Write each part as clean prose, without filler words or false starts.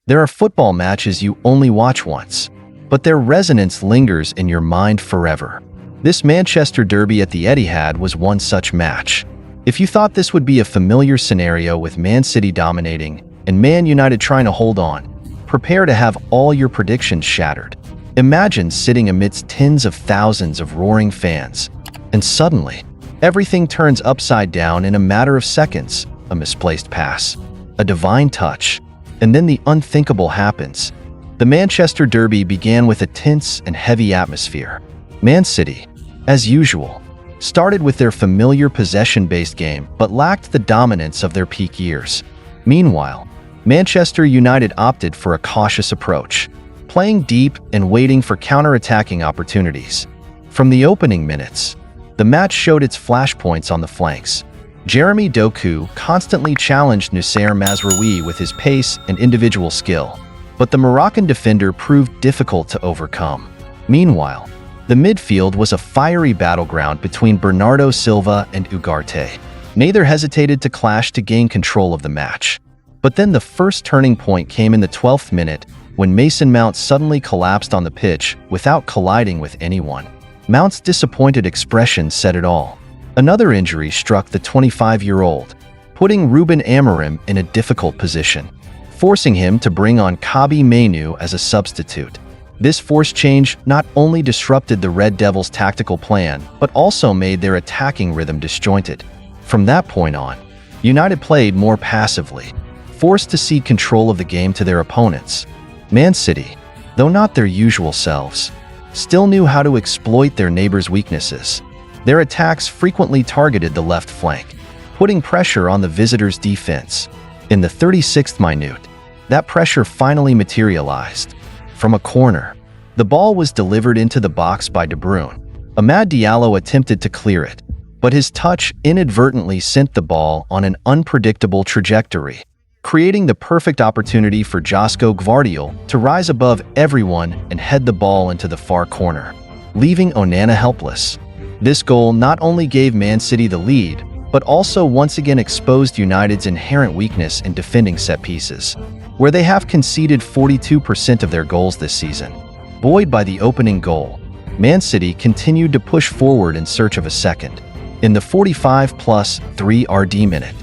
There are football matches you only watch once, but their resonance lingers in your mind forever. This Manchester derby at the Etihad was one such match. If you thought this would be a familiar scenario with Man City dominating and Man United trying to hold on, prepare to have all your predictions shattered. Imagine sitting amidst tens of thousands of roaring fans, and suddenly, everything turns upside down in a matter of seconds. A misplaced pass, a divine touch, and then the unthinkable happens. The Manchester derby began with a tense and heavy atmosphere. Man City, as usual, started with their familiar possession-based game but lacked the dominance of their peak years. Meanwhile, Manchester United opted for a cautious approach, playing deep and waiting for counter-attacking opportunities. From the opening minutes, the match showed its flashpoints on the flanks. Jeremy Doku constantly challenged Noussair Mazraoui with his pace and individual skill, but the Moroccan defender proved difficult to overcome. Meanwhile, the midfield was a fiery battleground between Bernardo Silva and Ugarte. Neither hesitated to clash to gain control of the match. But then the first turning point came in the 12th minute, when Mason Mount suddenly collapsed on the pitch without colliding with anyone. Mount's disappointed expression said it all. Another injury struck the 25-year-old, putting Ruben Amorim in a difficult position, forcing him to bring on Kobbie Mainoo as a substitute. This forced change not only disrupted the Red Devils' tactical plan, but also made their attacking rhythm disjointed. From that point on, United played more passively, forced to cede control of the game to their opponents. Man City, though not their usual selves, still knew how to exploit their neighbors' weaknesses. Their attacks frequently targeted the left flank, putting pressure on the visitors' defense. In the 36th minute, that pressure finally materialized. From a corner, the ball was delivered into the box by De Bruyne. Amad Diallo attempted to clear it, but his touch inadvertently sent the ball on an unpredictable trajectory, creating the perfect opportunity for Josko Gvardiol to rise above everyone and head the ball into the far corner, leaving Onana helpless. This goal not only gave Man City the lead, but also once again exposed United's inherent weakness in defending set pieces, where they have conceded 42% of their goals this season. Buoyed by the opening goal, Man City continued to push forward in search of a second. In the 45+3 RD minute,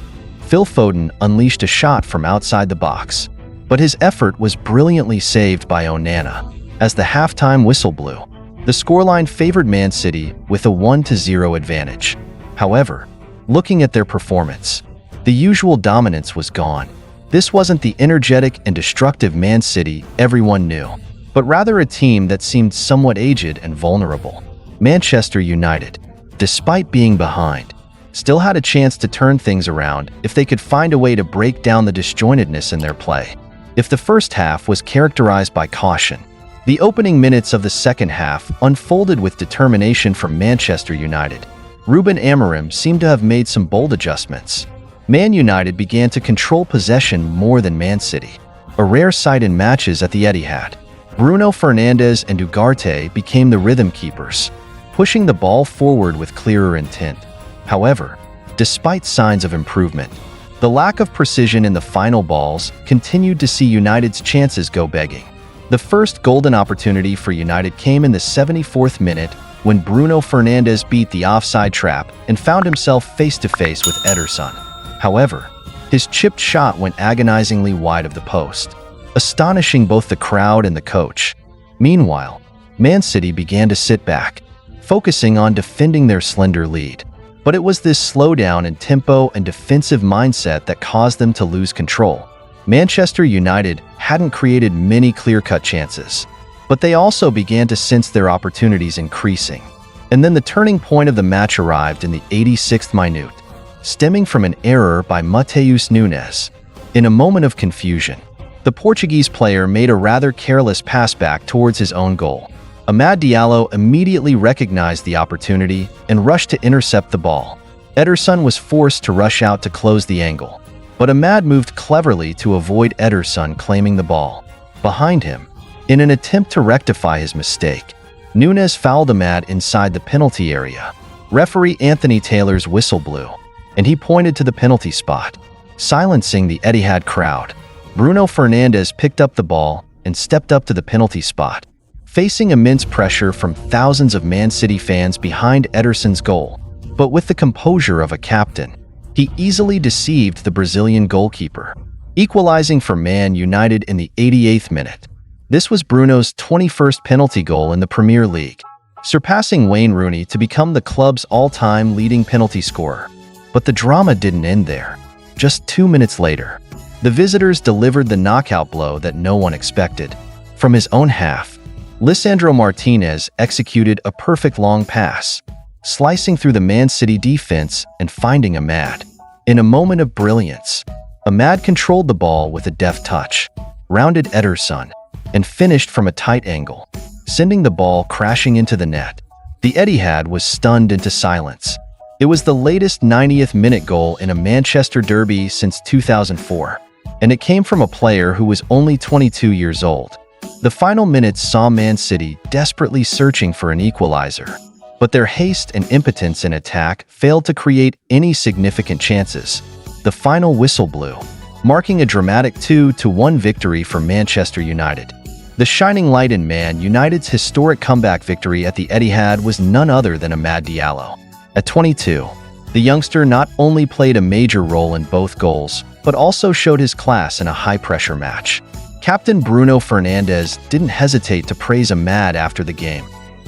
Phil Foden unleashed a shot from outside the box, but his effort was brilliantly saved by Onana. As the halftime whistle blew, the scoreline favored Man City with a 1-0 advantage. However, looking at their performance, the usual dominance was gone. This wasn't the energetic and destructive Man City everyone knew, but rather a team that seemed somewhat aged and vulnerable. Manchester United, despite being behind, still had a chance to turn things around if they could find a way to break down the disjointedness in their play. If the first half was characterized by caution, the opening minutes of the second half unfolded with determination from Manchester United. Ruben Amorim seemed to have made some bold adjustments. Man United began to control possession more than Man City, a rare sight in matches at the Etihad. Bruno Fernandes and Ugarte became the rhythm keepers, pushing the ball forward with clearer intent. However, despite signs of improvement, the lack of precision in the final balls continued to see United's chances go begging. The first golden opportunity for United came in the 74th minute when Bruno Fernandes beat the offside trap and found himself face-to-face with Ederson. However, his chipped shot went agonizingly wide of the post, astonishing both the crowd and the coach. Meanwhile, Man City began to sit back, focusing on defending their slender lead. But it was this slowdown in tempo and defensive mindset that caused them to lose control. Manchester United hadn't created many clear-cut chances, but they also began to sense their opportunities increasing. And then the turning point of the match arrived in the 86th minute, stemming from an error by Matheus Nunes. In a moment of confusion, the Portuguese player made a rather careless pass back towards his own goal. Amad Diallo immediately recognized the opportunity and rushed to intercept the ball. Ederson was forced to rush out to close the angle, but Amad moved cleverly to avoid Ederson claiming the ball. Behind him, in an attempt to rectify his mistake, Nunes fouled Amad inside the penalty area. Referee Anthony Taylor's whistle blew, and he pointed to the penalty spot, silencing the Etihad crowd. Bruno Fernandes picked up the ball and stepped up to the penalty spot, facing immense pressure from thousands of Man City fans behind Ederson's goal. But with the composure of a captain, he easily deceived the Brazilian goalkeeper, equalizing for Man United in the 88th minute. This was Bruno's 21st penalty goal in the Premier League, surpassing Wayne Rooney to become the club's all-time leading penalty scorer. But the drama didn't end there. Just 2 minutes later, the visitors delivered the knockout blow that no one expected. From his own half, Lisandro Martinez executed a perfect long pass, slicing through the Man City defense and finding Amad. In a moment of brilliance, Amad controlled the ball with a deft touch, rounded Ederson, and finished from a tight angle, sending the ball crashing into the net. The Etihad was stunned into silence. It was the latest 90th-minute goal in a Manchester derby since 2004, and it came from a player who was only 22 years old. The final minutes saw Man City desperately searching for an equalizer, but their haste and impotence in attack failed to create any significant chances. The final whistle blew, marking a dramatic 2-1 victory for Manchester United. The shining light in Man United's historic comeback victory at the Etihad was none other than Amad Diallo. At 22, the youngster not only played a major role in both goals, but also showed his class in a high-pressure match. Captain Bruno Fernandes didn't hesitate to praise Amad after the game.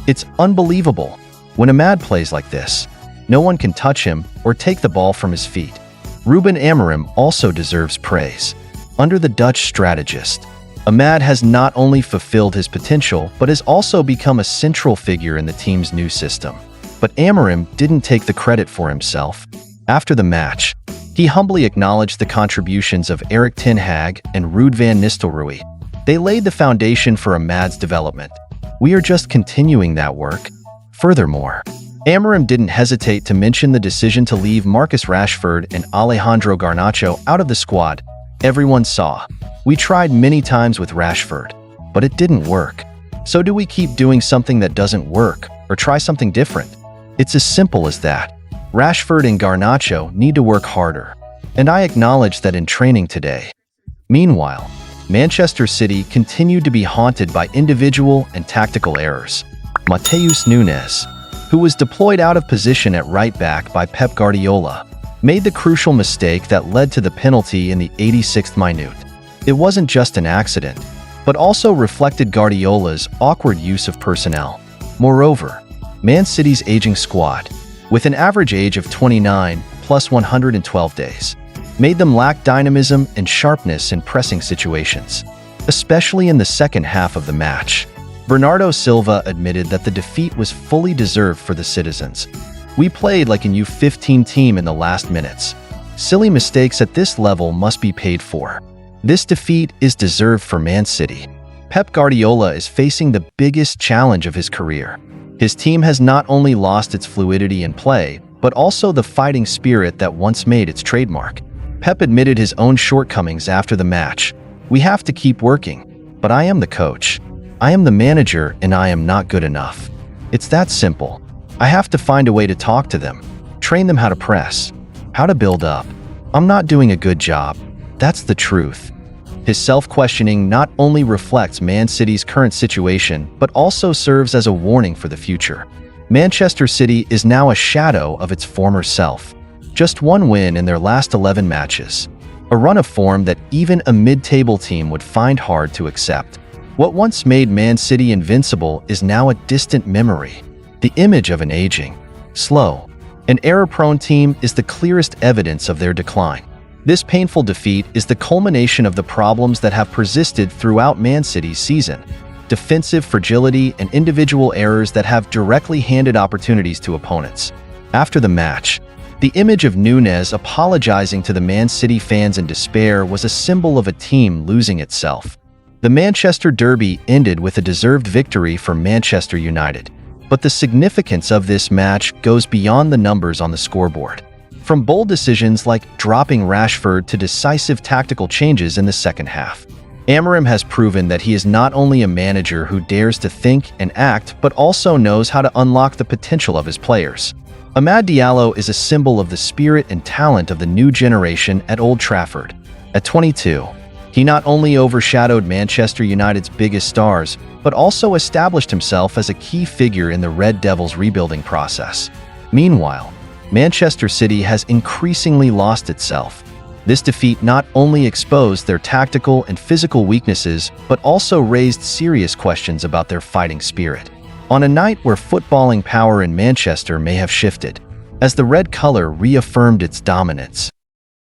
"It's unbelievable. When Amad plays like this, no one can touch him or take the ball from his feet." Ruben Amorim also deserves praise. Under the Dutch strategist, Amad has not only fulfilled his potential, but has also become a central figure in the team's new system. But Amorim didn't take the credit for himself. After the match, he humbly acknowledged the contributions of Erik ten Hag and Ruud van Nistelrooy. They laid the foundation for Amad's development. "We are just continuing that work." Furthermore, Amorim didn't hesitate to mention the decision to leave Marcus Rashford and Alejandro Garnacho out of the squad. Everyone saw. "We tried many times with Rashford, but it didn't work. So do we keep doing something that doesn't work, or try something different?" It's as simple as that. Rashford and Garnacho need to work harder, and I acknowledge that in training today. Meanwhile, Manchester City continued to be haunted by individual and tactical errors. Matheus Nunes, who was deployed out of position at right back by Pep Guardiola, made the crucial mistake that led to the penalty in the 86th minute. It wasn't just an accident, but also reflected Guardiola's awkward use of personnel. Moreover, Man City's aging squad, with an average age of 29 plus 112 days, made them lack dynamism and sharpness in pressing situations, especially in the second half of the match. Bernardo Silva admitted that the defeat was fully deserved for the citizens. "We played like a U15 team in the last minutes. Silly mistakes at this level must be paid for. This defeat is deserved for Man City." Pep Guardiola is facing the biggest challenge of his career. His team has not only lost its fluidity in play, but also the fighting spirit that once made its trademark. Pep admitted his own shortcomings after the match. "We have to keep working, but I am the coach. I am the manager, and I am not good enough. It's that simple. I have to find a way to talk to them, train them how to press, how to build up. I'm not doing a good job. That's the truth." His self-questioning not only reflects Man City's current situation, but also serves as a warning for the future. Manchester City is now a shadow of its former self. Just one win in their last 11 matches, a run of form that even a mid-table team would find hard to accept. What once made Man City invincible is now a distant memory. The image of an aging, slow, and error-prone team is the clearest evidence of their decline. This painful defeat is the culmination of the problems that have persisted throughout Man City's season. Defensive fragility and individual errors that have directly handed opportunities to opponents. After the match, the image of Nunes apologizing to the Man City fans in despair was a symbol of a team losing itself. The Manchester Derby ended with a deserved victory for Manchester United. But the significance of this match goes beyond the numbers on the scoreboard. From bold decisions like dropping Rashford to decisive tactical changes in the second half, Amorim has proven that he is not only a manager who dares to think and act, but also knows how to unlock the potential of his players. Amad Diallo is a symbol of the spirit and talent of the new generation at Old Trafford. At 22, He not only overshadowed Manchester United's biggest stars, but also established himself as a key figure in the Red Devils' rebuilding process. Meanwhile, Manchester City has increasingly lost itself. This defeat not only exposed their tactical and physical weaknesses, but also raised serious questions about their fighting spirit. On a night where footballing power in Manchester may have shifted, as the red color reaffirmed its dominance,